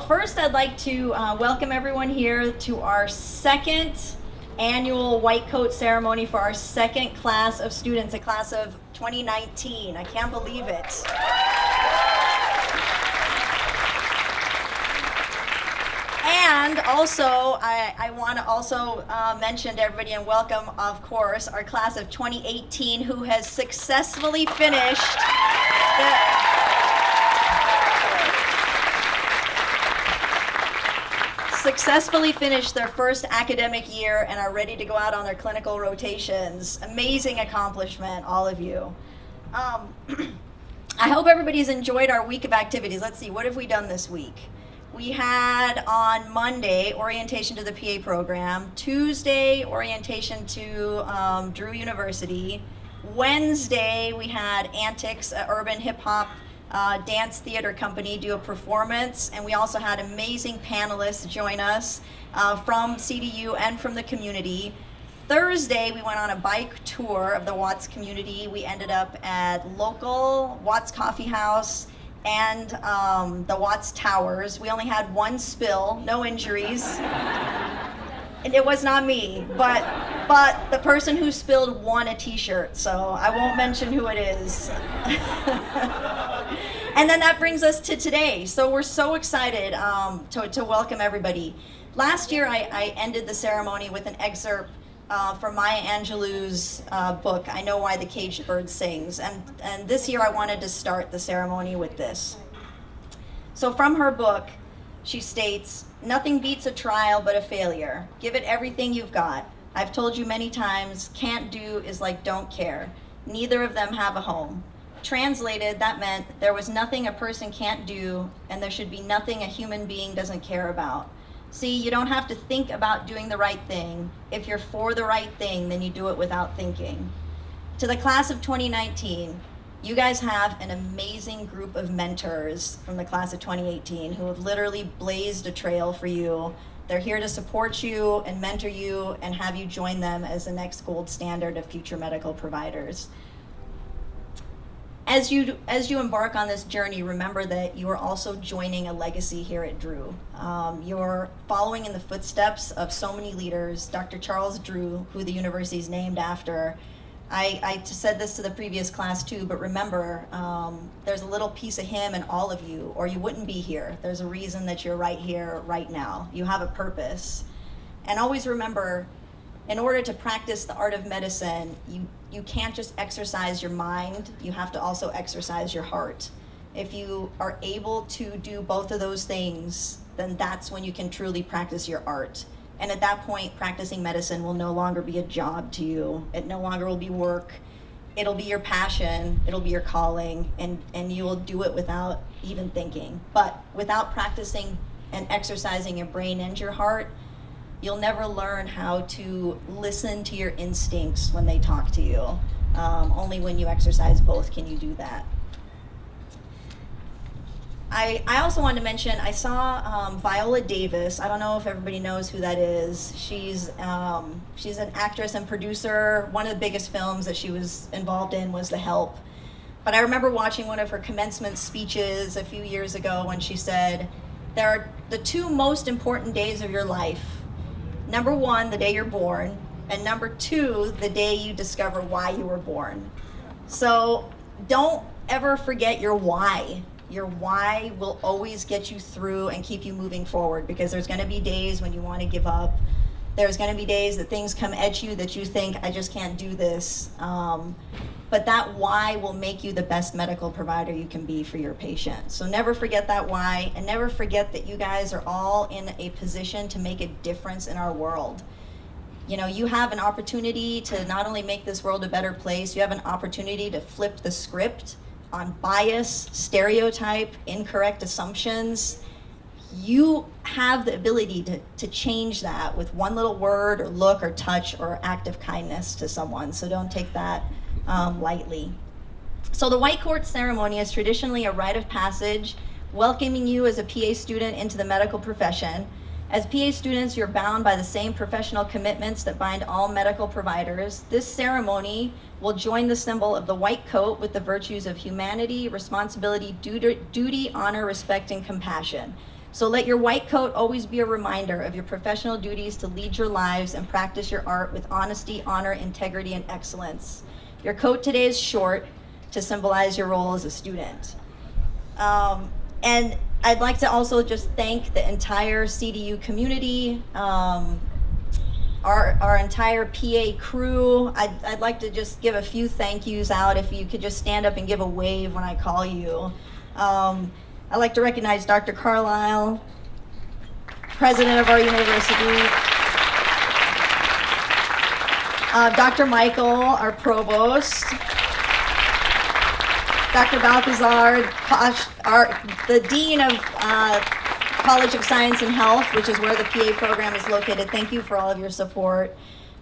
first I'd like to welcome everyone here to our second annual white coat ceremony for our second class of students, a class of 2019. I can't believe it. And also, I want to also mention to everybody and welcome, of course, our class of 2018 who has successfully finished their first academic year and are ready to go out on their clinical rotations. Amazing accomplishment, all of you. I hope everybody's enjoyed our week of activities. Let's see, what have we done this week? We had on Monday orientation to the PA program, Tuesday orientation to Drew University, Wednesday we had Antics, urban hip hop dance theater company, do a performance, and we also had amazing panelists join us from CDU and from the community. Thursday we went on a bike tour of the Watts community. We ended up at local Watts Coffee House and the Watts Towers. We only had one spill, no injuries. And it was not me, but the person who spilled won a t-shirt, so I won't mention who it is. And then that brings us to today. So we're so excited to welcome everybody. Last year I ended the ceremony with an excerpt from Maya Angelou's book, I Know Why the Caged Bird Sings. And this year I wanted to start the ceremony with this. So from her book, she states, "Nothing beats a trial but a failure. Give it everything you've got. I've told you many times, can't do is like don't care. Neither of them have a home." Translated, that meant there was nothing a person can't do, and there should be nothing a human being doesn't care about. See, you don't have to think about doing the right thing. If you're for the right thing, then you do it without thinking. To the class of 2019, you guys have an amazing group of mentors from the class of 2018 who have literally blazed a trail for you. They're here to support you and mentor you and have you join them as the next gold standard of future medical providers. As you embark on this journey, remember that you are also joining a legacy here at Drew. You're following in the footsteps of so many leaders. Dr. Charles Drew, who the university is named after. I said this to the previous class too, but remember, there's a little piece of him in all of you, or you wouldn't be here. There's a reason that you're right here, right now. You have a purpose. And always remember, in order to practice the art of medicine, you can't just exercise your mind, you have to also exercise your heart. If you are able to do both of those things, then that's when you can truly practice your art. And at that point, practicing medicine will no longer be a job to you. It no longer will be work. It'll be your passion, it'll be your calling, and you will do it without even thinking. But without practicing and exercising your brain and your heart, you'll never learn how to listen to your instincts when they talk to you. Only when you exercise both can you do that. I also wanted to mention, I saw Viola Davis. I don't know if everybody knows who that is. She's an actress and producer. One of the biggest films that she was involved in was The Help. But I remember watching one of her commencement speeches a few years ago when she said, there are the two most important days of your life. Number one, the day you're born, and number two, the day you discover why you were born. So don't ever forget your why. Your why will always get you through and keep you moving forward, because there's going to be days when you want to give up. There's going to be days that things come at you that you think, I just can't do this. But that why will make you the best medical provider you can be for your patient. So never forget that why, and never forget that you guys are all in a position to make a difference in our world. You know, you have an opportunity to not only make this world a better place, you have an opportunity to flip the script on bias, stereotype, incorrect assumptions. You have the ability to change that with one little word or look or touch or act of kindness to someone. So don't take that lightly. So the white coat ceremony is traditionally a rite of passage, welcoming you as a PA student into the medical profession. As PA students, you're bound by the same professional commitments that bind all medical providers. This ceremony will join the symbol of the white coat with the virtues of humanity, responsibility, duty, honor, respect, and compassion. So let your white coat always be a reminder of your professional duties to lead your lives and practice your art with honesty, honor, integrity, and excellence. Your coat today is short to symbolize your role as a student. And I'd like to also just thank the entire CDU community, our entire PA crew. I'd like to just give a few thank yous out. If you could just stand up and give a wave when I call you. I'd like to recognize Dr. Carlisle, president of our university, Dr. Michael, our provost, Dr. Balthazar, the dean of College of Science and Health, which is where the PA program is located. Thank you for all of your support.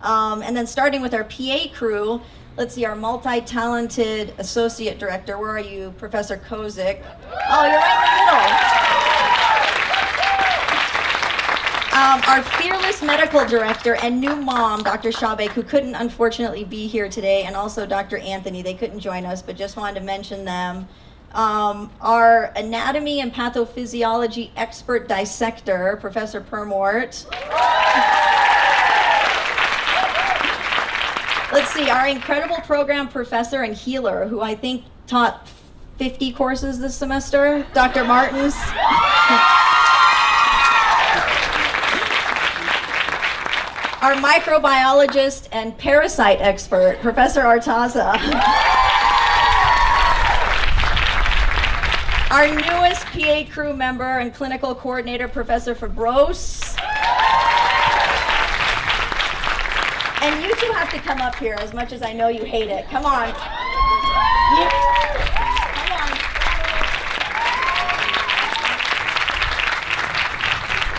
And then starting with our PA crew, let's see, our multi-talented associate director. Where are you, Professor Kozik? Oh, you're right in the middle. Our fearless medical director and new mom, Dr. Shabek, who couldn't unfortunately be here today, and also Dr. Anthony. They couldn't join us, but just wanted to mention them. Our anatomy and pathophysiology expert dissector, Professor Permort. Let's see, our incredible program professor and healer, who I think taught 50 courses this semester, Dr. Martins. Our microbiologist and parasite expert, Professor Artaza. Our newest PA crew member and clinical coordinator, Professor Fabros. And you two have to come up here, as much as I know you hate it. Come on. Come on.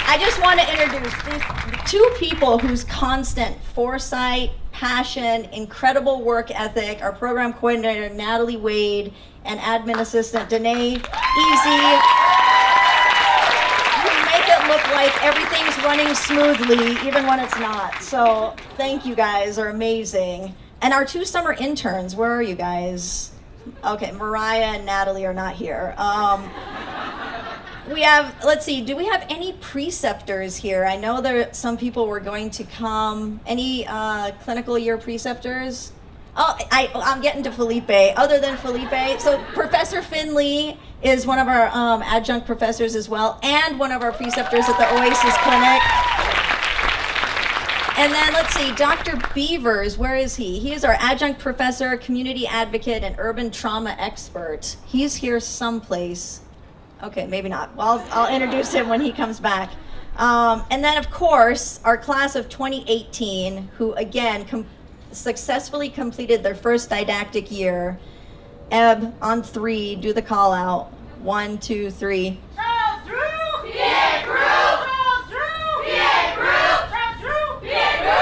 I just want to introduce these two people whose constant foresight, passion, incredible work ethic, our program coordinator, Natalie Wade, and admin assistant, Danae Easy, who make it look like everything's running smoothly, even when it's not. So thank you guys, are amazing. And our two summer interns, where are you guys? Okay, Mariah and Natalie are not here. We have, let's see, do we have any preceptors here? I know that some people were going to come. Any clinical year preceptors? Oh, I'm getting to Felipe. Other than Felipe, so Professor Finley is one of our adjunct professors as well, and one of our preceptors at the Oasis Clinic. And then let's see, Dr. Beavers, where is he? He is our adjunct professor, community advocate, and urban trauma expert. He's here someplace. Okay, maybe not. Well, I'll introduce him when he comes back. And then, of course, our class of 2018, who, again, successfully completed their first didactic year. Eb, on 3, do the call out. 1, 2, 3. Charles Drew! PA Group! Charles Drew! PA Group! Charles Drew! PA Group!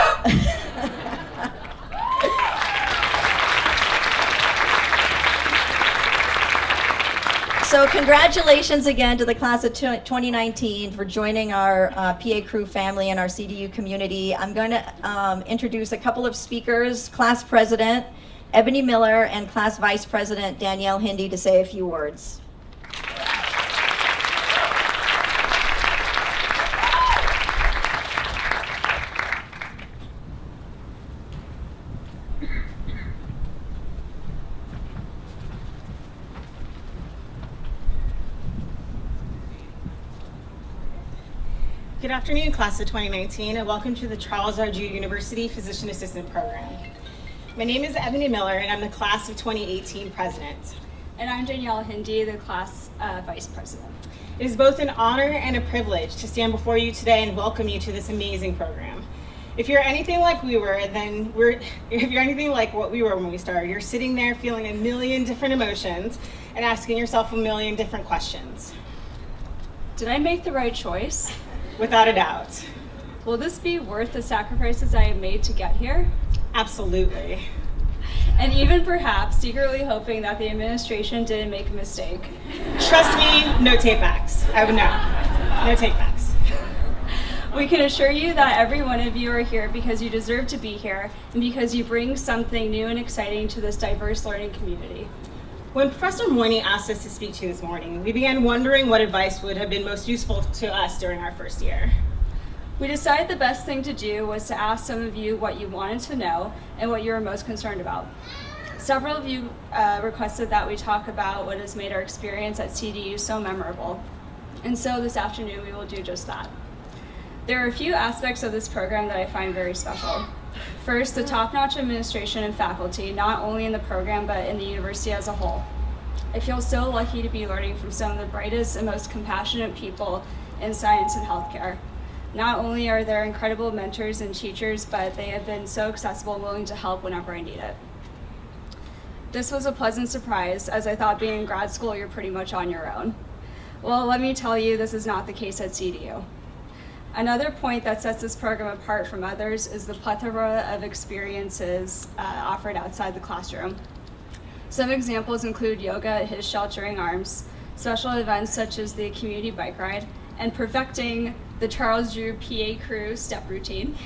So congratulations again to the class of 2019 for joining our PA crew family and our CDU community. I'm going to introduce a couple of speakers, class president Ebony Miller and class vice president Danielle Hindi, to say a few words. Good afternoon, class of 2019, and welcome to the Charles R. Drew University Physician Assistant Program. My name is Ebony Miller, and I'm the class of 2018 president. And I'm Danielle Hindi, the class vice president. It is both an honor and a privilege to stand before you today and welcome you to this amazing program. If you're anything like we were, if you're anything like what we were when we started, you're sitting there feeling a million different emotions and asking yourself a million different questions. Did I make the right choice? Without a doubt. Will this be worth the sacrifices I have made to get here? Absolutely. And even perhaps secretly hoping that the administration didn't make a mistake. Trust me, no take-backs. I would know. No take-backs. We can assure you that every one of you are here because you deserve to be here and because you bring something new and exciting to this diverse learning community. When Professor Moiney asked us to speak to you this morning, we began wondering what advice would have been most useful to us during our first year. We decided the best thing to do was to ask some of you what you wanted to know and what you were most concerned about. Several of you requested that we talk about what has made our experience at CDU so memorable. And so this afternoon we will do just that. There are a few aspects of this program that I find very special. First, the top-notch administration and faculty, not only in the program but in the university as a whole. I feel so lucky to be learning from some of the brightest and most compassionate people in science and healthcare. Not only are there incredible mentors and teachers, but they have been so accessible and willing to help whenever I need it. This was a pleasant surprise, as I thought being in grad school you're pretty much on your own. Well, let me tell you, this is not the case at CDU. Another point that sets this program apart from others is the plethora of experiences offered outside the classroom. Some examples include yoga at his sheltering arms, special events such as the community bike ride, and perfecting the Charles Drew PA crew step routine.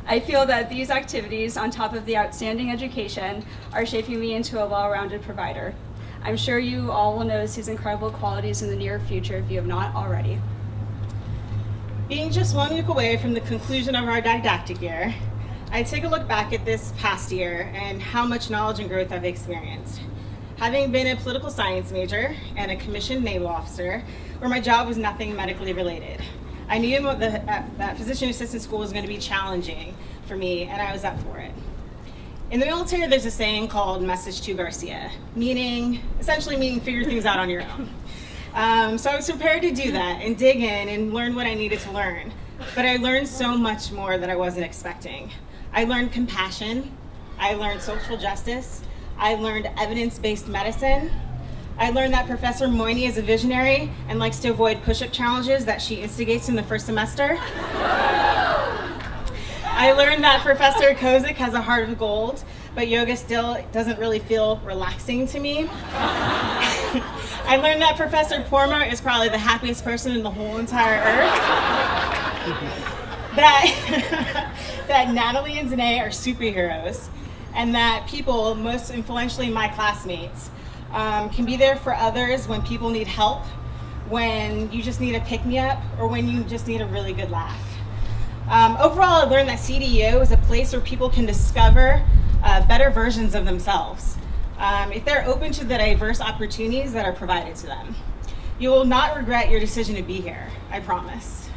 I feel that these activities, on top of the outstanding education, are shaping me into a well-rounded provider. I'm sure you all will notice these incredible qualities in the near future if you have not already. Being just 1 week away from the conclusion of our didactic year, I take a look back at this past year and how much knowledge and growth I've experienced. Having been a political science major and a commissioned naval officer, where my job was nothing medically related, I knew that physician assistant school was going to be challenging for me, and I was up for it. In the military, there's a saying called message to Garcia, essentially meaning figure things out on your own. So I was prepared to do that and dig in and learn what I needed to learn. But I learned so much more that I wasn't expecting. I learned compassion. I learned social justice. I learned evidence-based medicine. I learned that Professor Moiney is a visionary and likes to avoid push-up challenges that she instigates in the first semester. I learned that Professor Kozik has a heart of gold, but yoga still doesn't really feel relaxing to me. I learned that Professor Pormer is probably the happiest person in the whole entire earth. that Natalie and Zanae are superheroes, and that people, most influentially my classmates, can be there for others when people need help, when you just need a pick-me-up, or when you just need a really good laugh. Overall, I learned that CDU is a place where people can discover better versions of themselves if they're open to the diverse opportunities that are provided to them. You will not regret your decision to be here, I promise.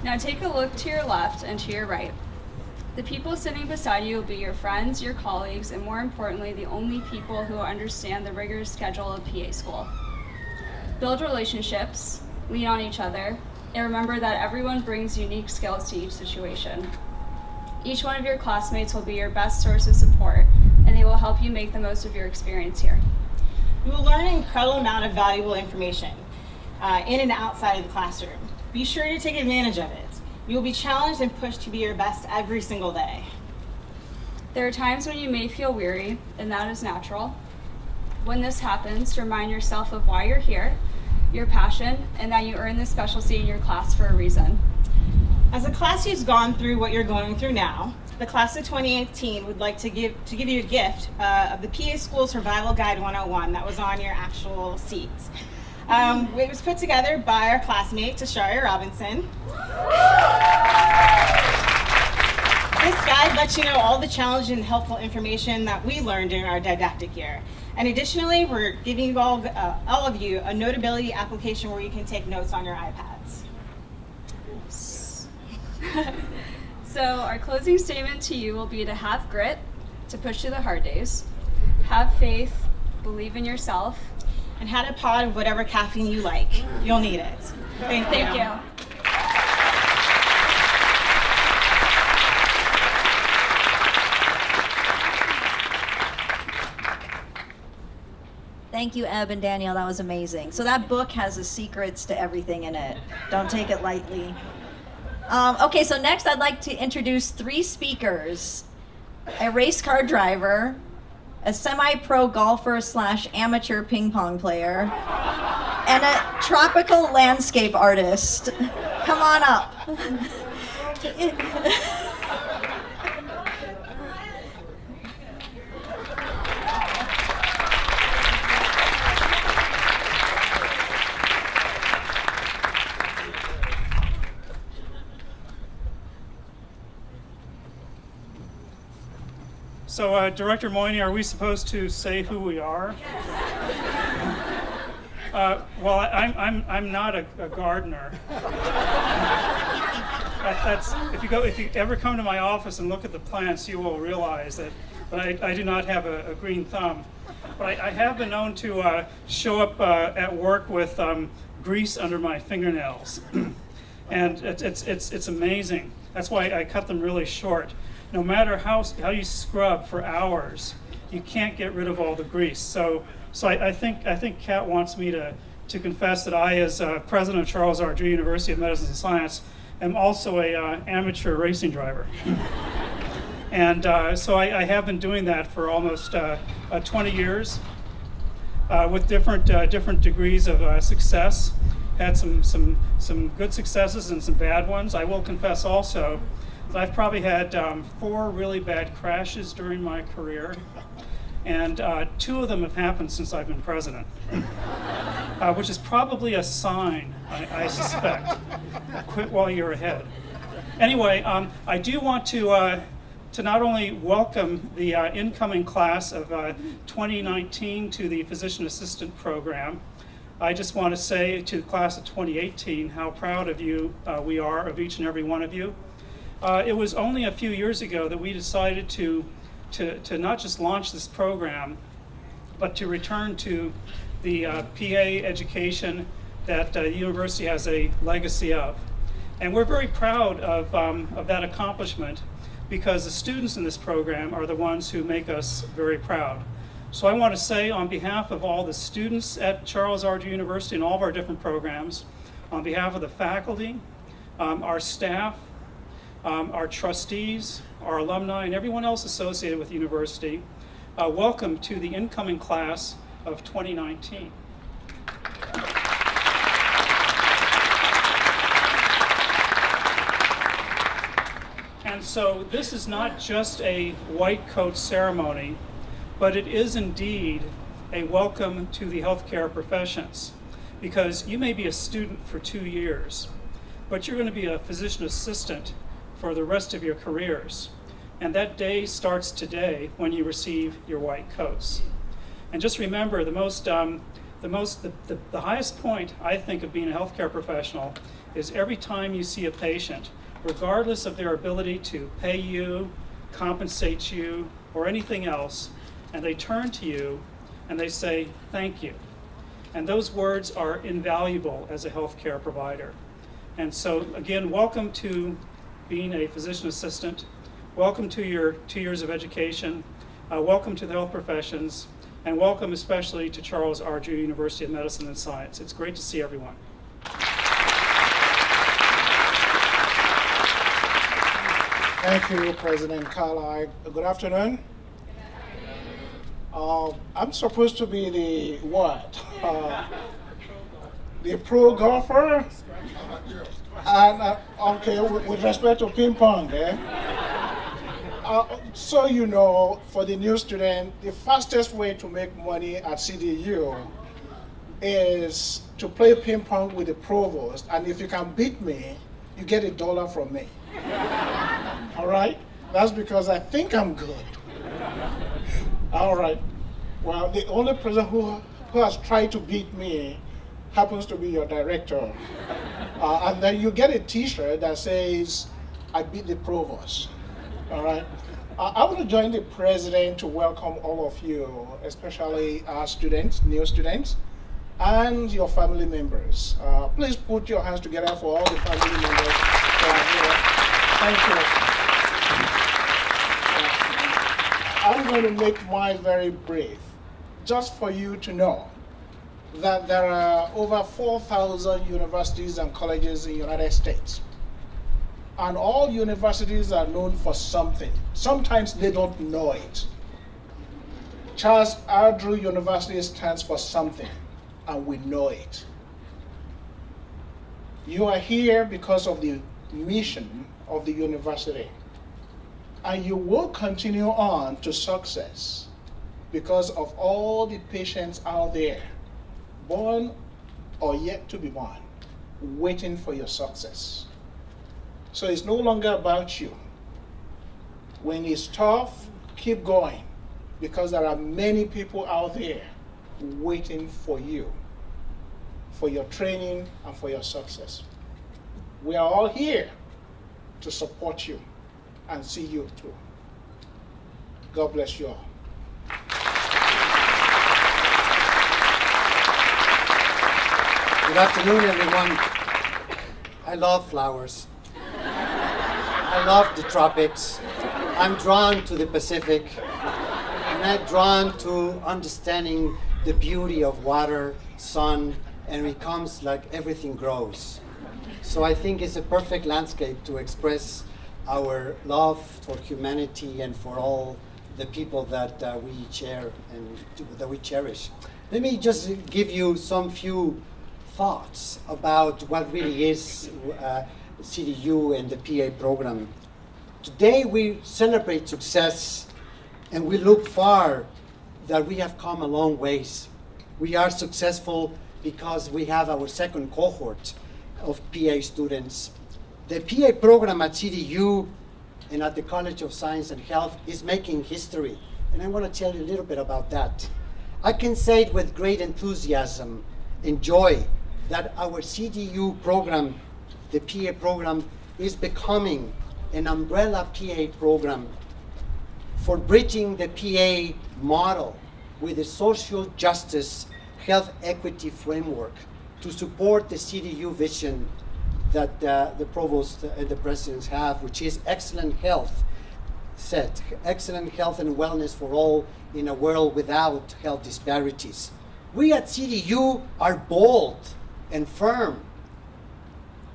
Now take a look to your left and to your right. The people sitting beside you will be your friends, your colleagues, and more importantly, the only people who understand the rigorous schedule of PA school. Build relationships, lean on each other, and remember that everyone brings unique skills to each situation. Each one of your classmates will be your best source of support, and they will help you make the most of your experience here. You will learn an incredible amount of valuable information in and outside of the classroom. Be sure to take advantage of it. You will be challenged and pushed to be your best every single day. There are times when you may feel weary, and that is natural. When this happens, remind yourself of why you're here, your passion, and that you earned this specialty in your class for a reason. As a class who's gone through what you're going through now, the class of 2018 would like to give you a gift of the PA School Survival Guide 101 that was on your actual seats. It was put together by our classmate, Tasharia Robinson. This guide lets you know all the challenge and helpful information that we learned during our didactic year. And additionally, we're giving you all of you a notability application where you can take notes on your iPads. So our closing statement to you will be to have grit, to push through the hard days, have faith, believe in yourself, and had a pod of whatever caffeine you like. You'll need it. Thank you. Thank you, Eb and Danielle. That was amazing. So that book has the secrets to everything in it. Don't take it lightly. Okay, so next I'd like to introduce 3 speakers. A race car driver, a semi-pro golfer / amateur ping pong player, and a tropical landscape artist. Come on up. So, Director Moyni, are we supposed to say who we are? Well, I'm not a gardener. That's if you ever come to my office and look at the plants, you will realize that I do not have a green thumb. But I have been known to show up at work with grease under my fingernails, and it's amazing. That's why I cut them really short. No matter how you scrub for hours, you can't get rid of all the grease. So I think Kat wants me to confess that I, as president of Charles R. Drew University of Medicine and Science, am also a amateur racing driver. And so I have been doing that for almost 20 years with different degrees of success. Had some good successes and some bad ones. I will confess also that I've probably had 4 really bad crashes during my career, and 2 of them have happened since I've been president, which is probably a sign, I suspect. Quit while you're ahead. Anyway, I do want to not only welcome the incoming class of 2019 to the Physician Assistant Program. I just want to say to the class of 2018 how proud of you we are, of each and every one of you. It was only a few years ago that we decided to not just launch this program, but to return to the PA education that the university has a legacy of. And we're very proud of that accomplishment, because the students in this program are the ones who make us very proud. So I want to say, on behalf of all the students at Charles R. Drew University and all of our different programs, on behalf of the faculty, our staff, our trustees, our alumni, and everyone else associated with the university, welcome to the incoming class of 2019. And so this is not just a white coat ceremony, but it is indeed a welcome to the healthcare professions, because you may be a student for 2 years, but you're going to be a physician assistant for the rest of your careers. And that day starts today when you receive your white coats. And just remember, the highest point, I think, of being a healthcare professional is every time you see a patient, regardless of their ability to pay you, compensate you, or anything else, and they turn to you and they say, thank you. And those words are invaluable as a healthcare provider. And so, again, welcome to being a physician assistant. Welcome to your 2 years of education. Welcome to the health professions. And welcome especially to Charles R. Drew University of Medicine and Science. It's great to see everyone. Thank you, President Carlisle. Good afternoon. I'm supposed to be the what? The pro golfer? And okay, with respect to ping pong, so you know, for the new student, the fastest way to make money at CDU is to play ping pong with the provost, and if you can beat me, you get $1 from me. All right? That's because I think I'm good. All right. Well, the only person who has tried to beat me happens to be your director. And then you get a t-shirt that says, I beat the provost. All right? I want to join the president to welcome all of you, especially our students, new students, and your family members. Please put your hands together for all the family members who are here. Thank you. I'm going to make mine very brief, just for you to know that there are over 4,000 universities and colleges in the United States. And all universities are known for something. Sometimes they don't know it. Charles R. Drew University stands for something, and we know it. You are here because of the mission of the university. And you will continue on to success because of all the patients out there, born or yet to be born, waiting for your success. So it's no longer about you. When it's tough, keep going, because there are many people out there waiting for you, for your training and for your success. We are all here to support you and see you through. God bless you all. Good afternoon, everyone. I love flowers. I love the tropics. I'm drawn to the Pacific, and I'm drawn to understanding the beauty of water, sun, and it comes like everything grows. So I think it's a perfect landscape to express our love for humanity and for all the people that we share and that we cherish. Let me just give you some few thoughts about what really is CDU and the PA program. Today we celebrate success and we look far that we have come a long ways. We are successful because we have our second cohort of PA students. The PA program at CDU and at the College of Science and Health is making history, and I want to tell you a little bit about that. I can say it with great enthusiasm and joy that our CDU program, the PA program, is becoming an umbrella PA program for bridging the PA model with the social justice, health equity framework to support the CDU vision that the provost and the presidents have, which is excellent health excellent health and wellness for all in a world without health disparities. We at CDU are bold and firm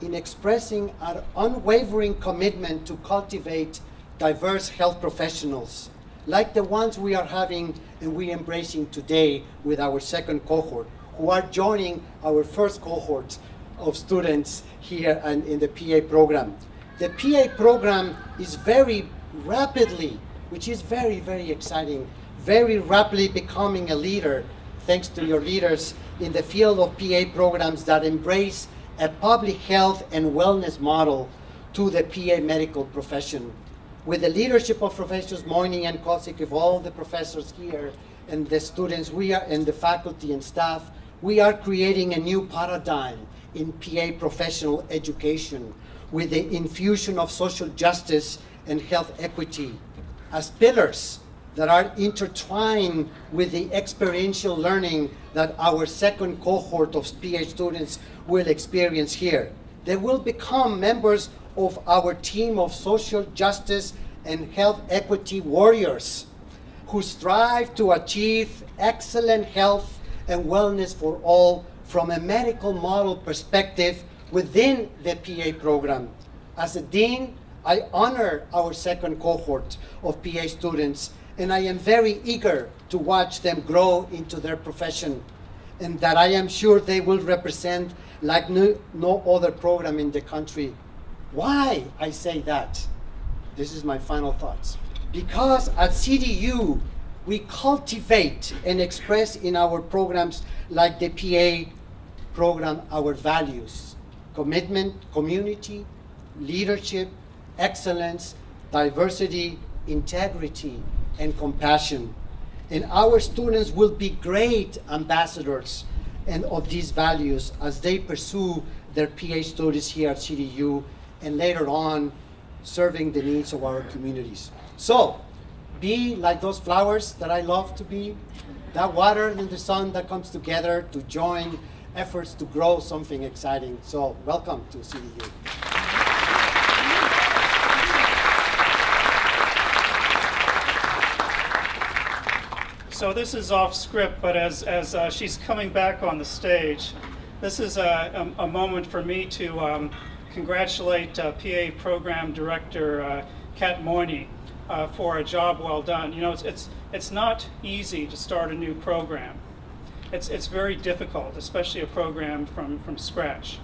in expressing our unwavering commitment to cultivate diverse health professionals, like the ones we are having and we embracing today with our second cohort, who are joining our first cohort of students here and in the PA program. The PA program is very rapidly, which is very, very exciting, very rapidly becoming a leader, thanks to your leaders in the field of PA programs that embrace a public health and wellness model to the PA medical profession. With the leadership of Professors Moyni and Kosik, of all the professors here and the students, we are, and the faculty and staff, we are creating a new paradigm in PA professional education with the infusion of social justice and health equity as pillars that are intertwined with the experiential learning that our second cohort of PA students will experience here. They will become members of our team of social justice and health equity warriors who strive to achieve excellent health and wellness for all from a medical model perspective within the PA program. As a dean, I honor our second cohort of PA students, and I am very eager to watch them grow into their profession, and that I am sure they will represent like no other program in the country. Why I say that? This is my final thoughts. Because at CDU, we cultivate and express in our programs like the PA program our values: commitment, community, leadership, excellence, diversity, integrity, and compassion. And our students will be great ambassadors and of these values as they pursue their PA studies here at CDU and later on serving the needs of our communities. So be like those flowers that I love to be, that water and the sun that comes together to join efforts to grow something exciting. So welcome to CDU. So this is off script, but as she's coming back on the stage, this is a moment for me to congratulate PA Program Director Kat Moyni for a job well done. You know, it's not easy to start a new program. It's very difficult, especially a program from scratch.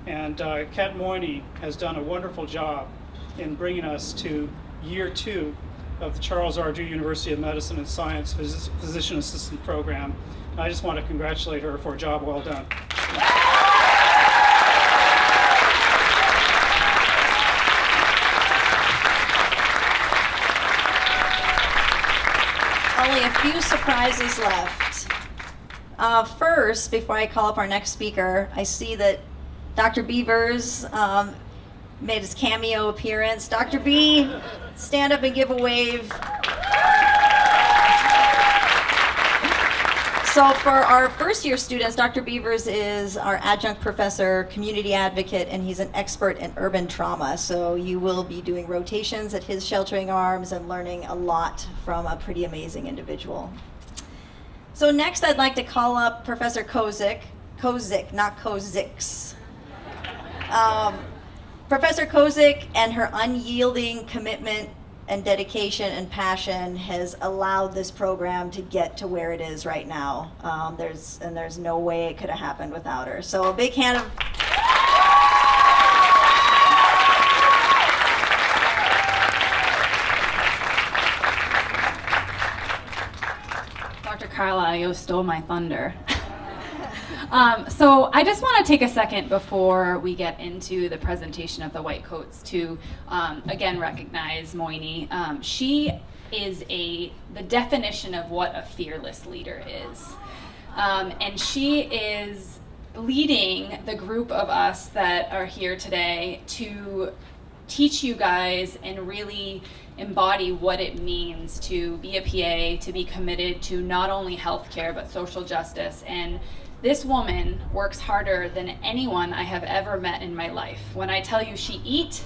And Kat Moyni has done a wonderful job in bringing us to year 2 of the Charles R. Drew University of Medicine and Science Physician Assistant Program. And I just want to congratulate her for a job well done. prizes left. First, before I call up our next speaker, I see that Dr. Beavers made his cameo appearance. Dr. B, stand up and give a wave. So for our first year students, Dr. Beavers is our adjunct professor, community advocate, and he's an expert in urban trauma. So you will be doing rotations at his sheltering arms and learning a lot from a pretty amazing individual. So next I'd like to call up Professor Kozik, not Kozix. Professor Kozik and her unyielding commitment and dedication and passion has allowed this program to get to where it is right now. There's no way it could have happened without her. So a big hand of Dr. Carlisle stole my thunder. So I just want to take a second before we get into the presentation of the white coats to again recognize Moini. She is the definition of what a fearless leader is. And she is leading the group of us that are here today to teach you guys and really embody what it means to be a PA, to be committed to not only healthcare but social justice. And this woman works harder than anyone I have ever met in my life. When I tell you she eats,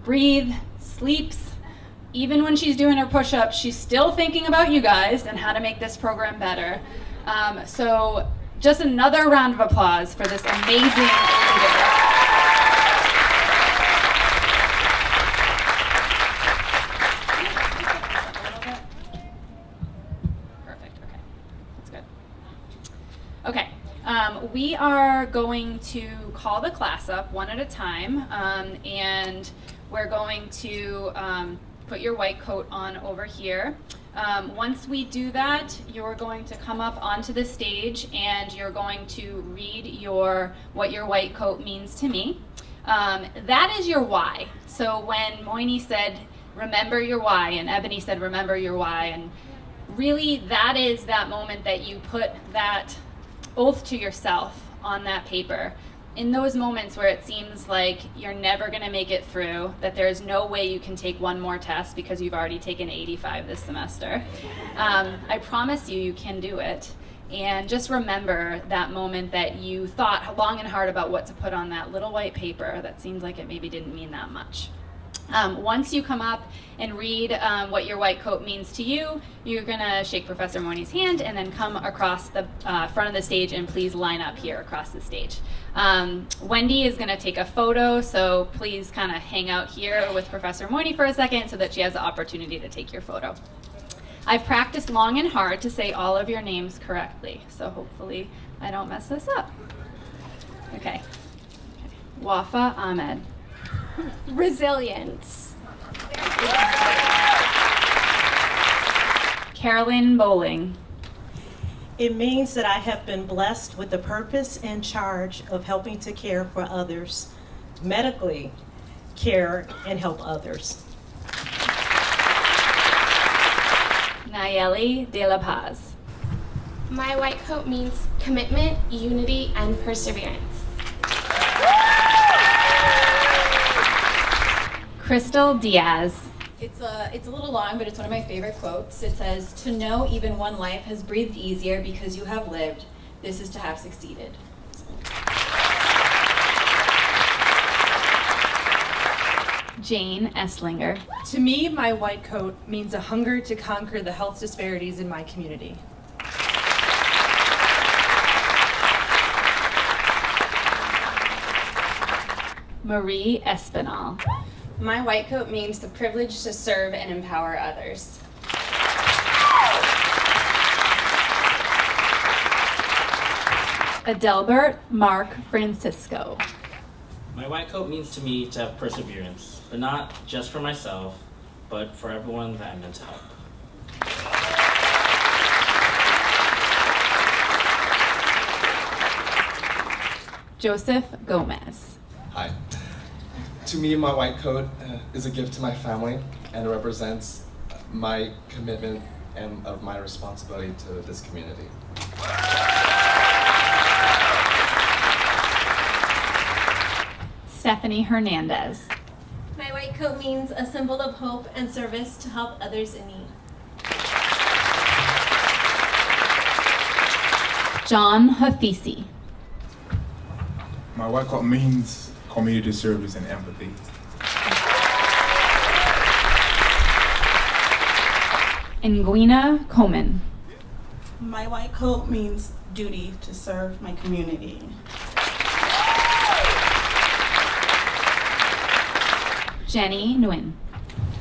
breathes, sleeps, even when she's doing her push-ups, she's still thinking about you guys and how to make this program better. So just another round of applause for this amazing leader. Okay, we are going to call the class up one at a time, and we're going to put your white coat on over here. Once we do that, you're going to come up onto the stage and you're going to read what your white coat means to me. That is your why. So when Moini said, remember your why, and Ebony said, remember your why, and really that is that moment that you put that oath to yourself on that paper. In those moments where it seems like you're never going to make it through, that there's no way you can take one more test because you've already taken 85 this semester, I promise you can do it. And just remember that moment that you thought long and hard about what to put on that little white paper that seems like it maybe didn't mean that much. Once you come up and read what your white coat means to you, you're going to shake Professor Moini's hand and then come across the front of the stage and please line up here across the stage. Wendy is going to take a photo, so please kind of hang out here with Professor Moini for a second so that she has the opportunity to take your photo. I've practiced long and hard to say all of your names correctly, so hopefully I don't mess this up. Okay. Wafa Ahmed. Resilience. Carolyn Bowling. It means that I have been blessed with the purpose and charge of helping to care for others, medically care and help others. Nayeli De La Paz. My white coat means commitment, unity, and perseverance. Crystal Diaz. It's a little long, but it's one of my favorite quotes. It says, "To know even one life has breathed easier because you have lived. This is to have succeeded." Jane Esslinger. To me, my white coat means a hunger to conquer the health disparities in my community. Marie Espinal. My white coat means the privilege to serve and empower others. Adelbert Mark Francisco. My white coat means to me to have perseverance, but not just for myself, but for everyone that I'm meant to help. Joseph Gomez. Hi. To me, my white coat is a gift to my family, and it represents my commitment and of my responsibility to this community. Stephanie Hernandez. My white coat means a symbol of hope and service to help others in need. John Hafisi. My white coat means community service and empathy. Nguina Coman. My white coat means duty to serve my community. Jenny Nguyen.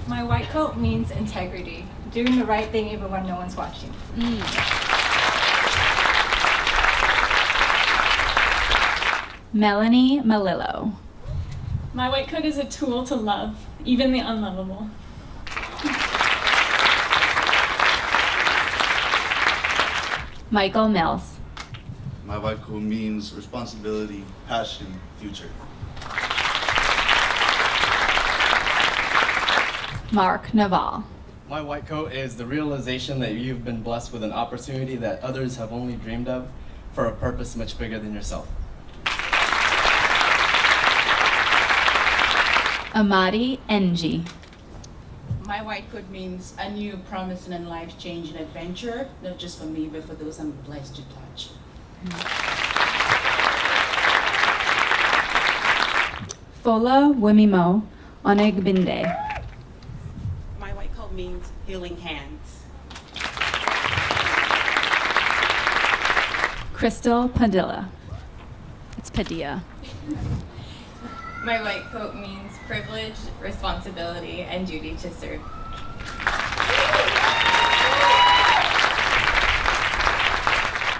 My white coat means integrity, doing the right thing even when no one's watching. Melanie Malillo. My white coat is a tool to love, even the unlovable. Michael Mills. My white coat means responsibility, passion, future. Mark Naval. My white coat is the realization that you've been blessed with an opportunity that others have only dreamed of for a purpose much bigger than yourself. Amadi Enji. My white coat means a new promise and a life-changing adventure, not just for me, but for those I'm blessed to touch. Fola Wimimo Onegbinde. My white coat means healing hands. Crystal Padilla. It's Padilla. My white coat means privilege, responsibility, and duty to serve.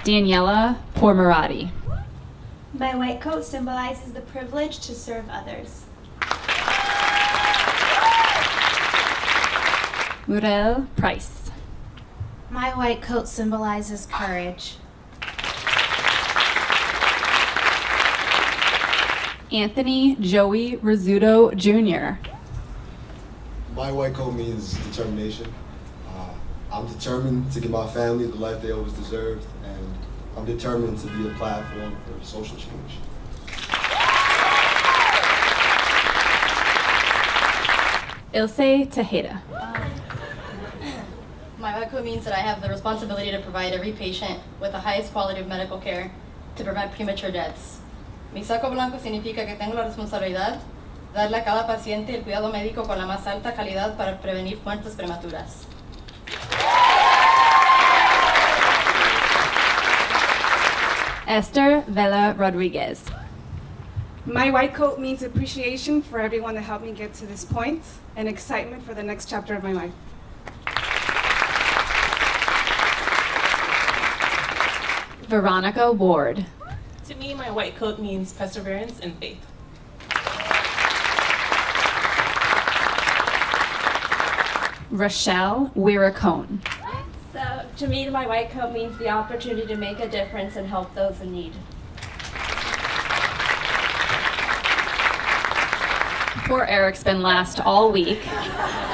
Daniela Pormarati. My white coat symbolizes the privilege to serve others. Muriel Price. My white coat symbolizes courage. Anthony Joey Rizzuto Jr. My white coat means determination. I'm determined to give my family the life they always deserved, and I'm determined to be a platform for social change. Ilse Tejeda. My white coat means that I have the responsibility to provide every patient with the highest quality of medical care to prevent premature deaths. Mi saco blanco significa que tengo la responsabilidad de darle a cada paciente el cuidado médico con la más alta calidad para prevenir muertes prematuras. Esther Vela Rodriguez. My white coat means appreciation for everyone that helped me get to this point and excitement for the next chapter of my life. Veronica Ward. To me, my white coat means perseverance and faith. Rochelle Wiracone. So, to me, my white coat means the opportunity to make a difference and help those in need. Poor Eric's been last all week.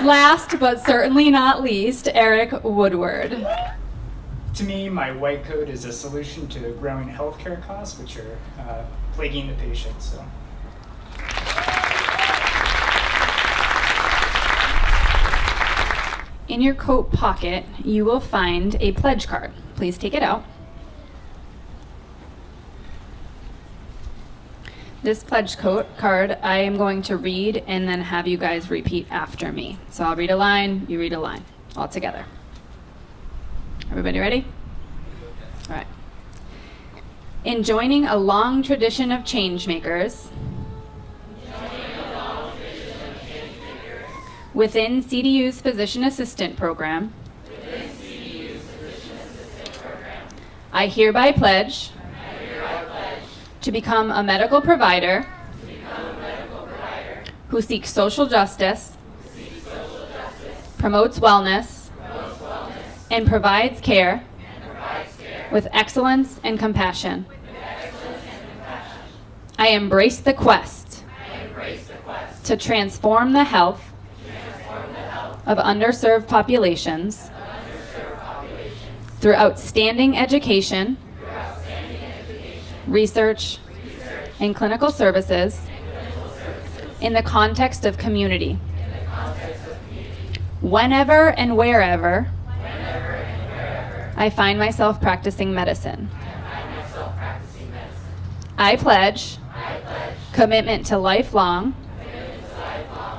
Last, but certainly not least, Eric Woodward. To me, my white coat is a solution to the growing healthcare costs, which are plaguing the patient. So. In your coat pocket, you will find a pledge card. Please take it out. This pledge card, I am going to read and then have you guys repeat after me. So I'll read a line, you read a line, all together. Everybody ready? All right. In joining a long tradition of change makers, within CDU's Physician Assistant Program, I hereby pledge to become a medical provider who seeks social justice, promotes wellness, and provides care with excellence and compassion. I embrace the quest to transform the health of underserved populations through outstanding education, research, and clinical services in the context of community. Whenever and wherever I find myself practicing medicine. I pledge commitment to lifelong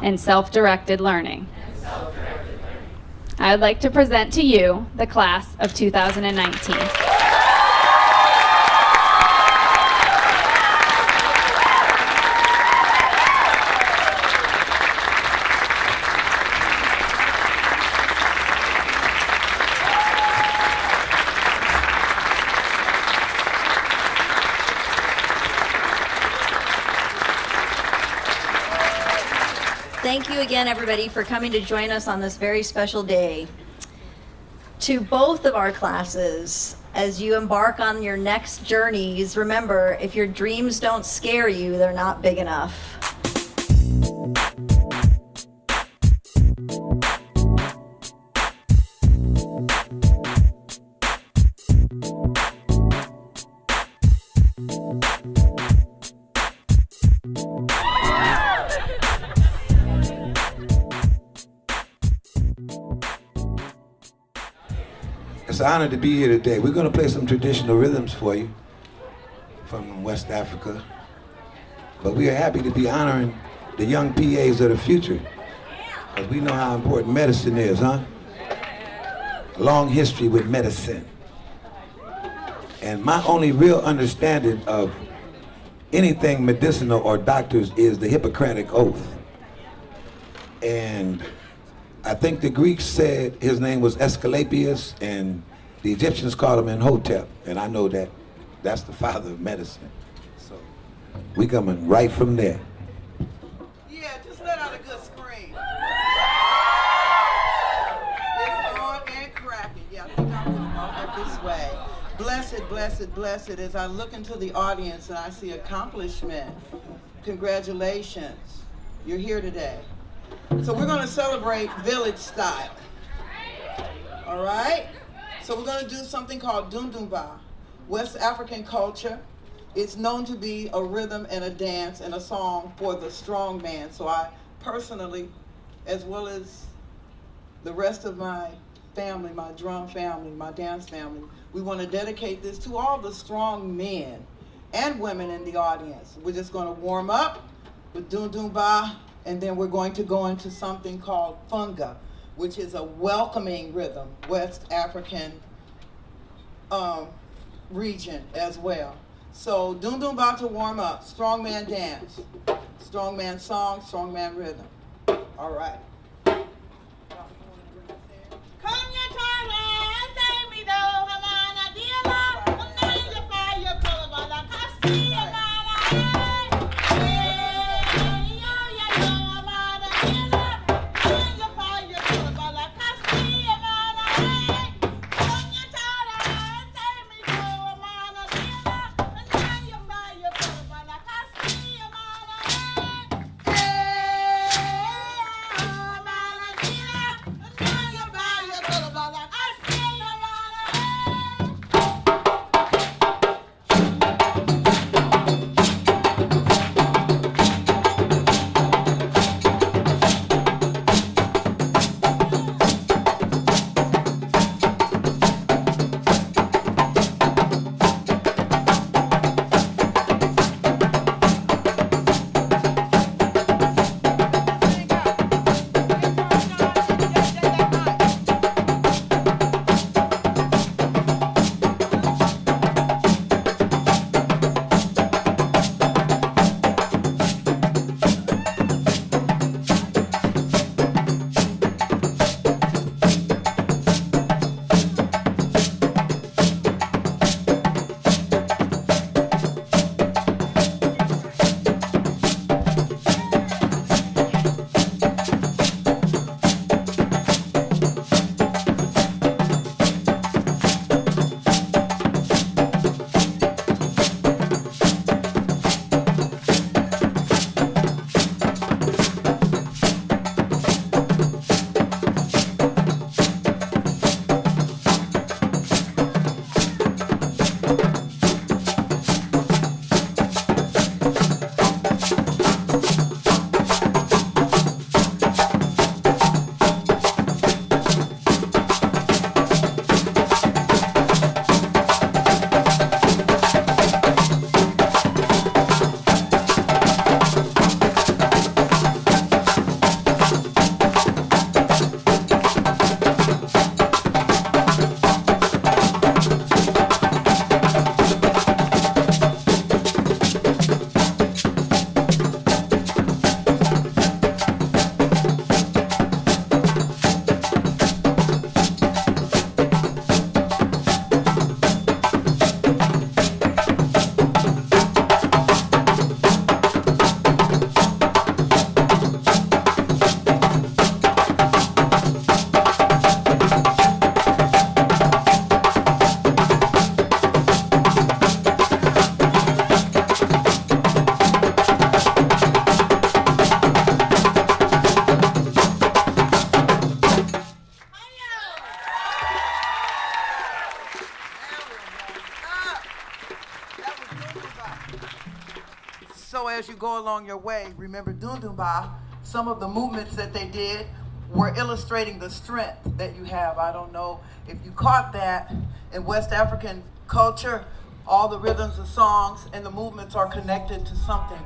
and self-directed learning. I would like to present to you the class of 2019. Thank you again, everybody, for coming to join us on this very special day. To both of our classes, as you embark on your next journeys, remember, if your dreams don't scare you, they're not big enough. It's an honor to be here today. We're going to play some traditional rhythms for you from West Africa. But we are happy to be honoring the young PAs of the future. Because we know how important medicine is, huh? A long history with medicine. And my only real understanding of anything medicinal or doctors is the Hippocratic Oath. And I think the Greeks said his name was Asclepius, and the Egyptians called him Imhotep, and I know that that's the father of medicine. So we coming right from there. Yeah, just let out a good scream. It's on and cracking. Yeah, I think I'll move off this way. Blessed, blessed, blessed, as I look into the audience and I see accomplishment. Congratulations, you're here today. So we're going to celebrate village style. All right? So we're going to do something called Dundumba, West African culture. It's known to be a rhythm and a dance and a song for the strong man. So I personally, as well as the rest of my family, my drum family, my dance family, we want to dedicate this to all the strong men and women in the audience. We're just going to warm up with Dundumba, and then we're going to go into something called Funga, which is a welcoming rhythm, West African region as well. So Dundumba to warm up, strongman dance, strongman song, strongman rhythm. All right. go along your way, remember Dundumba, some of the movements that they did were illustrating the strength that you have. I don't know if you caught that. In West African culture, all the rhythms of songs and the movements are connected to something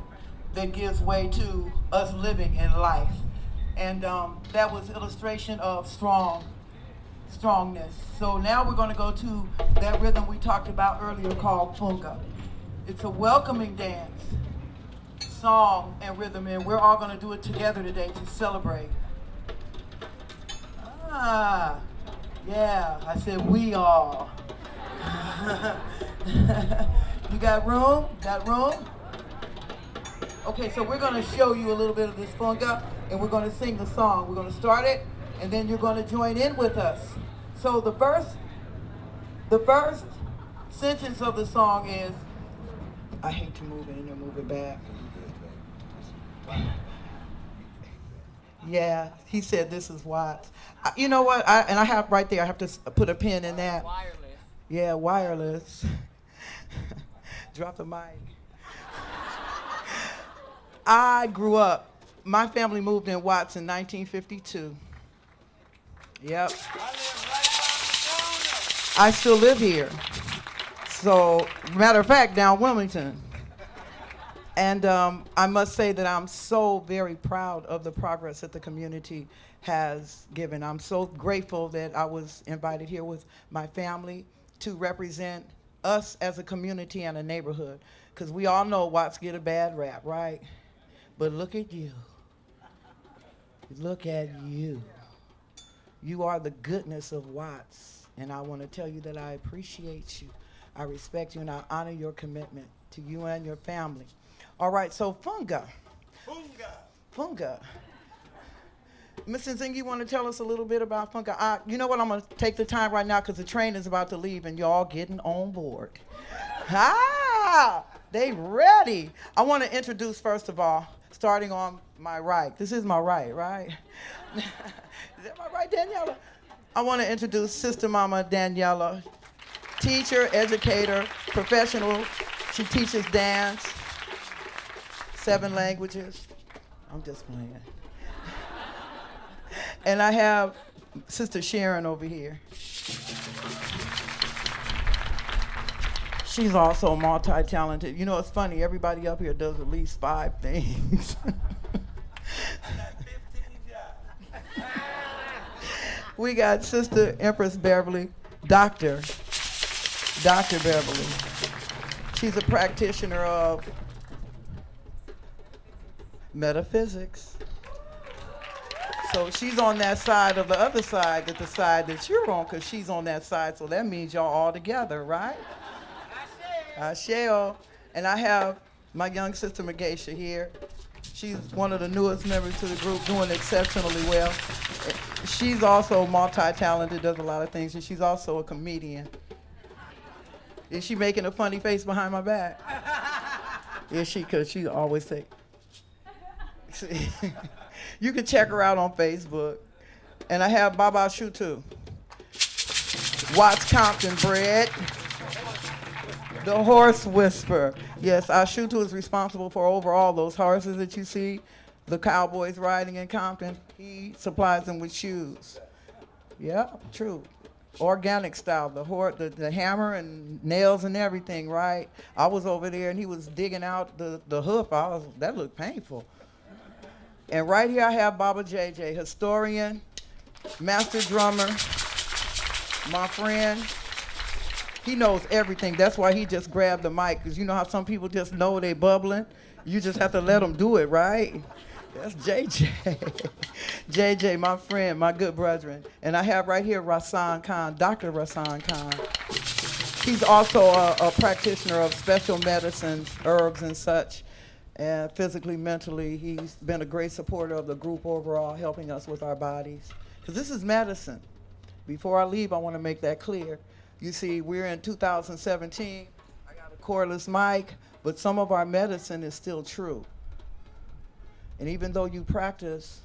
that gives way to us living in life. And that was illustration of strongness. So now we're going to go to that rhythm we talked about earlier called funga. It's a welcoming dance, song, and rhythm, and we're all going to do it together today to celebrate. Ah, yeah, I said we all. You got room? Got room? Okay, so we're going to show you a little bit of this funga, and we're going to sing the song. We're going to start it, and then you're going to join in with us. So the first sentence of the song is, I hate to move it and then move it back. Yeah, he said this is Watts. You know what? I have right there, I have to put a pin in that. Wireless. Yeah, wireless. Drop the mic. I grew up, my family moved in Watts in 1952. Yep. I still live here. So, matter of fact, down Wilmington. And I must say that I'm so very proud of the progress that the community has given. I'm so grateful that I was invited here with my family to represent us as a community and a neighborhood. Because we all know Watts get a bad rap, right? But look at you. Look at you. You are the goodness of Watts. And I want to tell you that I appreciate you. I respect you and I honor your commitment to you and your family. All right, so funga. Funga. Mr. Zing, you want to tell us a little bit about funga? You know what, I'm going to take the time right now because the train is about to leave and y'all getting on board. They ready. I want to introduce, first of all, starting on my right. This is my right? Is that my right, Daniela? I want to introduce Sister Mama Daniela, teacher, educator, professional. She teaches dance, 7 languages. I'm just playing. And I have Sister Sharon over here. She's also multi-talented. You know, it's funny, everybody up here does at least 5 things. We got Sister Empress Beverly, Dr. Beverly. She's a practitioner of metaphysics. So she's on that side of the other side, the side that you're on, because she's on that side, so that means y'all all together, right? Asheo. And I have my young sister Magesha here. She's one of the newest members to the group, doing exceptionally well. She's also multi-talented, does a lot of things, and she's also a comedian. Is she making a funny face behind my back? Is she? Because she always say. You can check her out on Facebook. And I have Baba Shutu, Watts Compton bred, the horse whisperer. Yes, Ashutu is responsible for over all those horses that you see, the cowboys riding in Compton. He supplies them with shoes. Yeah, true. Organic style, the hammer and nails and everything, right? I was over there and he was digging out the hoof. That looked painful. And right here I have Baba JJ, historian, master drummer, my friend. He knows everything. That's why he just grabbed the mic, because you know how some people just know they bubbling? You just have to let them do it, right? That's JJ. JJ, my friend, my good brethren. And I have right here Rasan Khan, Dr. Rasan Khan. He's also a practitioner of special medicines, herbs and such. And physically, mentally, he's been a great supporter of the group overall, helping us with our bodies. Because this is medicine. Before I leave, I want to make that clear. You see, we're in 2017. I got a cordless mic, but some of our medicine is still true. And even though you practice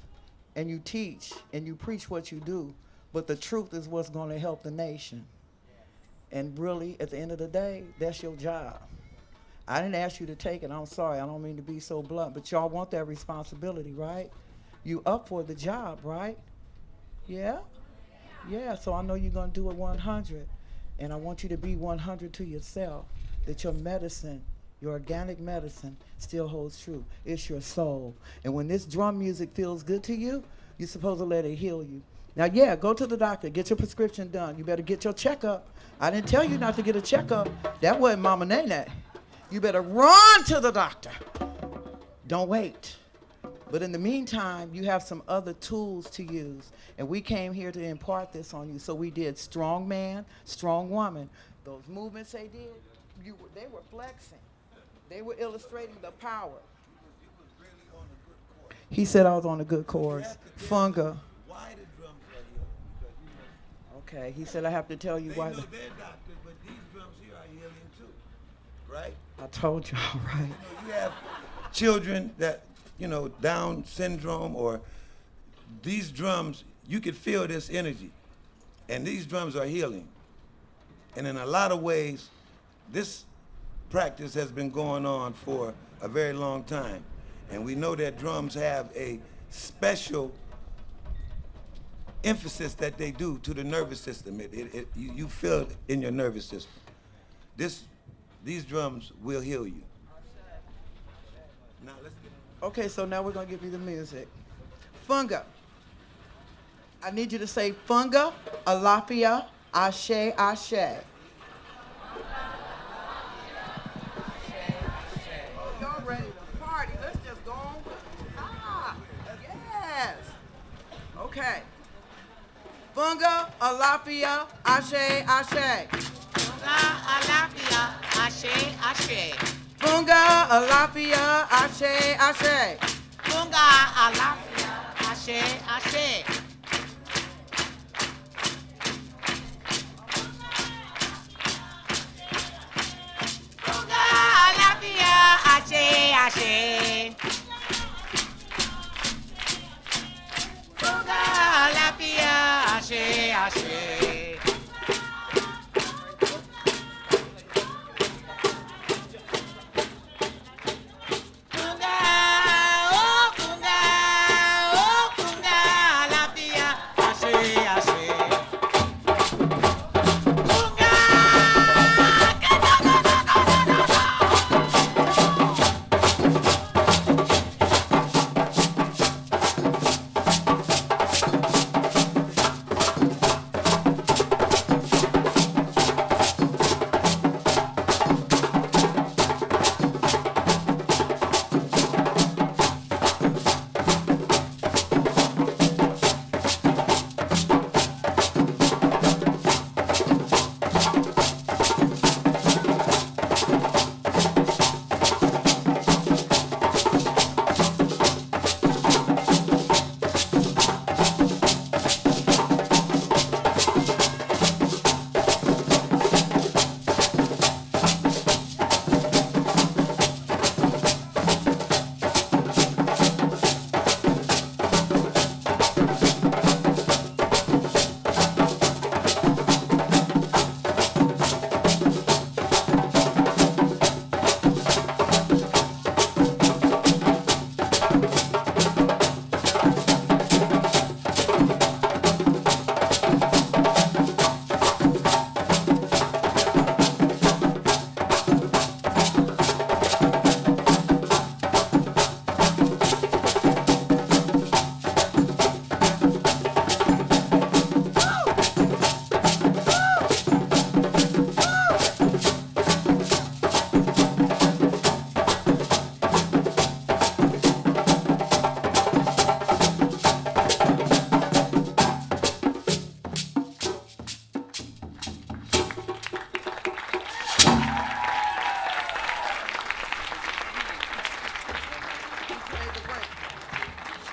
and you teach and you preach what you do, but the truth is what's going to help the nation. And really, at the end of the day, that's your job. I didn't ask you to take it. I'm sorry. I don't mean to be so blunt, but y'all want that responsibility, right? You up for the job, right? Yeah? Yeah, so I know you're going to do it 100. And I want you to be 100 to yourself, that your medicine, your organic medicine, still holds true. It's your soul. And when this drum music feels good to you, you're supposed to let it heal you. Now, yeah, go to the doctor, get your prescription done. You better get your checkup. I didn't tell you not to get a checkup. That wasn't Mama Nene. You better run to the doctor. Don't wait. But in the meantime, you have some other tools to use. And we came here to impart this on you. So we did strong man, strong woman. Those movements they did, they were flexing. They were illustrating the power. He said I was on a good course. Funga. Why the drums are healing? Because you know, Okay, he said I have to tell you they why. know they're doctors, but these drums here are healing too, right? I told you, all right. You know, you have children that, you know, Down syndrome, or these drums, you could feel this energy. And these drums are healing. And in a lot of ways, this practice has been going on for a very long time. And we know that drums have a special emphasis that they do to the nervous system. You feel it in your nervous system. These drums will heal you. Now let's get. Okay, so now we're going to give you the music. Funga. I need you to say Funga, Alafia, Ashe, Ashe. Y'all ready to party? Let's just go on. Yes. Okay. Funga, Alafia, Ashe, Ashe. Funga, Alafia, Ashe, Ashe. Funga, Alafia, Ashe, Ashe. Funga, Alafia, Ashe, Ashe. Funga, Alafia, Ashe, Ashe. Funga, Alafia, Ashe, Ashe.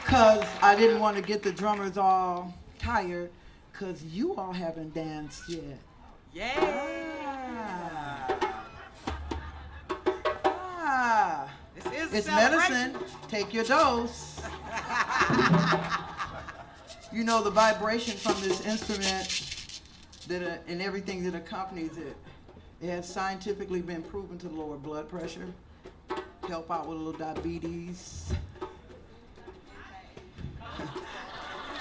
Because I didn't want to get the drummers all tired, because you all haven't danced yet. Yeah. This is It's medicine. Take your dose. You know the vibration from this instrument and everything that accompanies it It has scientifically been proven to lower blood pressure, help out with a little diabetes,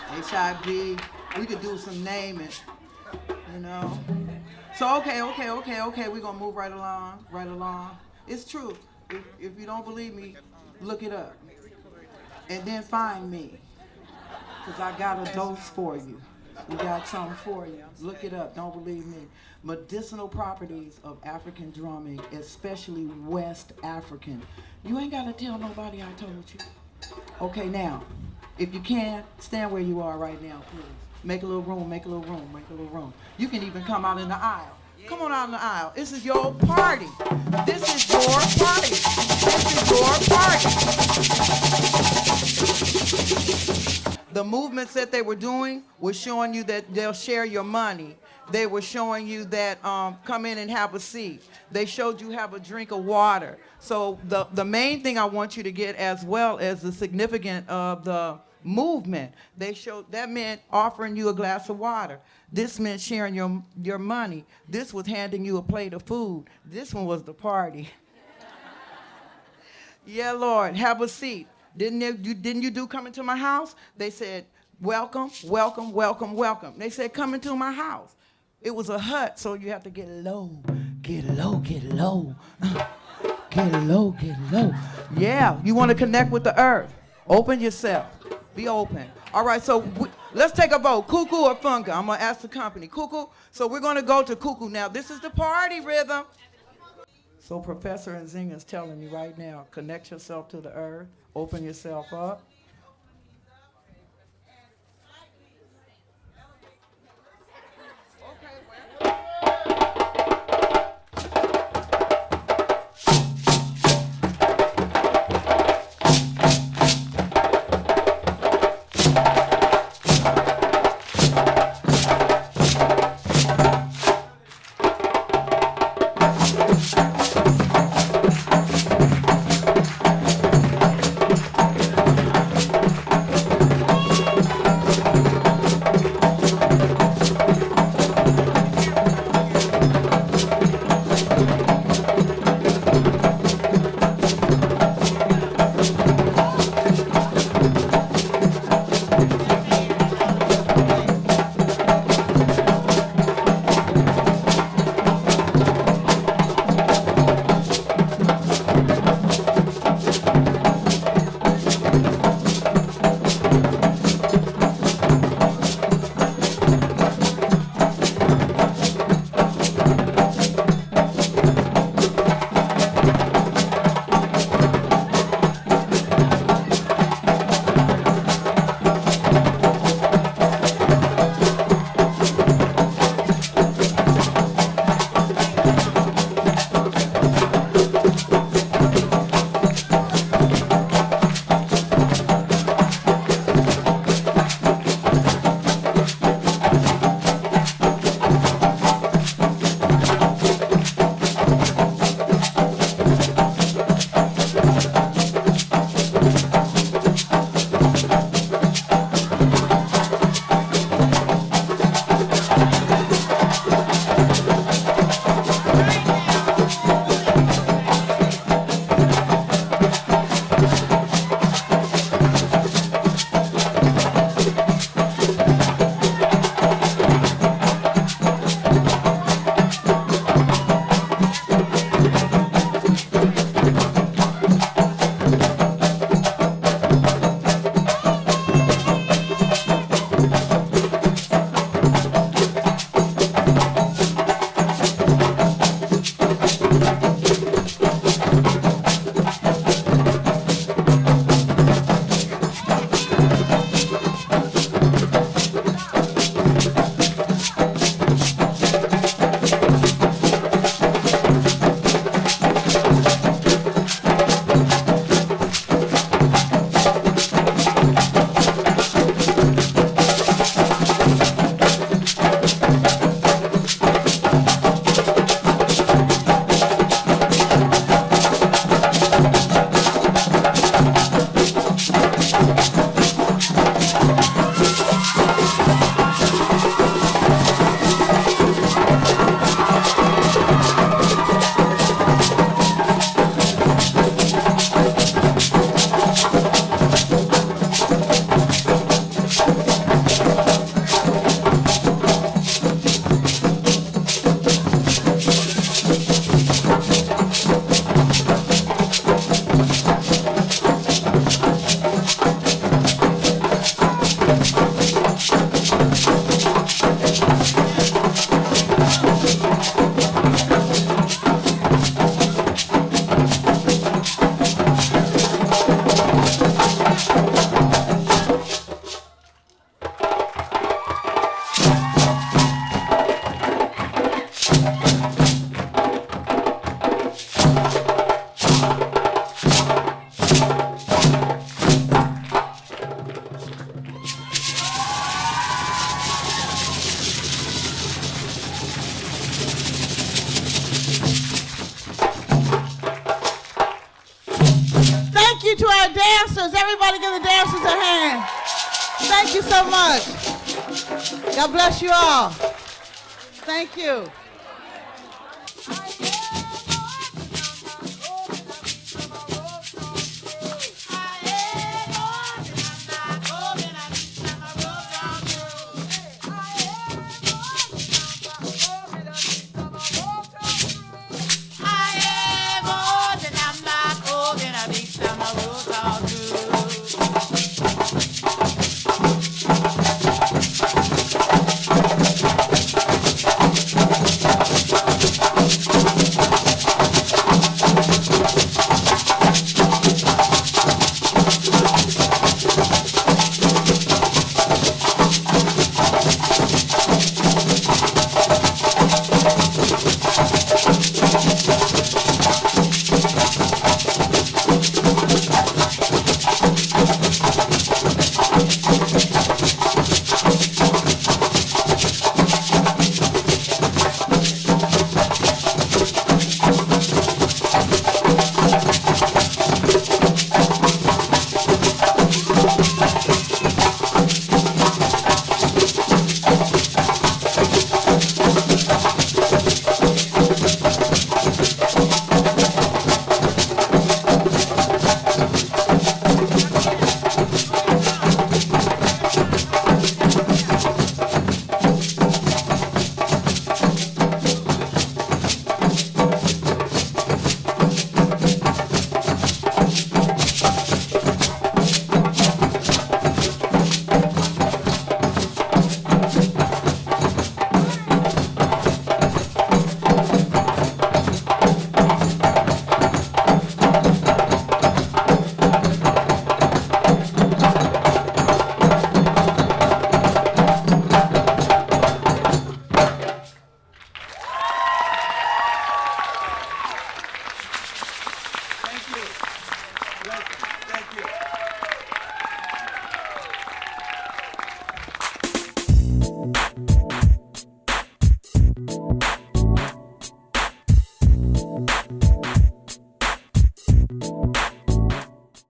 HIV. We could do some naming, you know. So okay, we're gonna move right along. It's true. If you don't believe me, look it up. And then find me, because I got a dose for you. We got something for you. Look it up, don't believe me. Medicinal properties of African drumming, especially West African. You ain't gotta tell nobody I told you. Okay, now, if you can, stand where you are right now, please. Make a little room, make a little room, make a little room. You can even come out in the aisle. Come on out in the aisle. This is your party. This is your party. This is your party. The movements that they were doing was showing you that they'll share your money. They were showing you that come in and have a seat. They showed you have a drink of water. So the main thing I want you to get, as well as the significance of the movement, they showed that meant offering you a glass of water. This meant sharing your money. This was handing you a plate of food. This one was the party. Yeah, Lord, have a seat. Didn't you do come into my house? They said, welcome, welcome, welcome, welcome. They said, come into my house. It was a hut, so you have to get low, get low, get low. Get low, get low. Yeah, you want to connect with the earth. Open yourself. Be open. All right, so let's take a vote. Cuckoo or funka? I'm going to ask the company. Cuckoo? So we're going to go to cuckoo now. This is the party rhythm. So Professor Nzinga is telling you right now, connect yourself to the earth. Open yourself up. Thank you to our dancers. Everybody give the dancers a hand. Thank you so much. God bless you all. Thank you.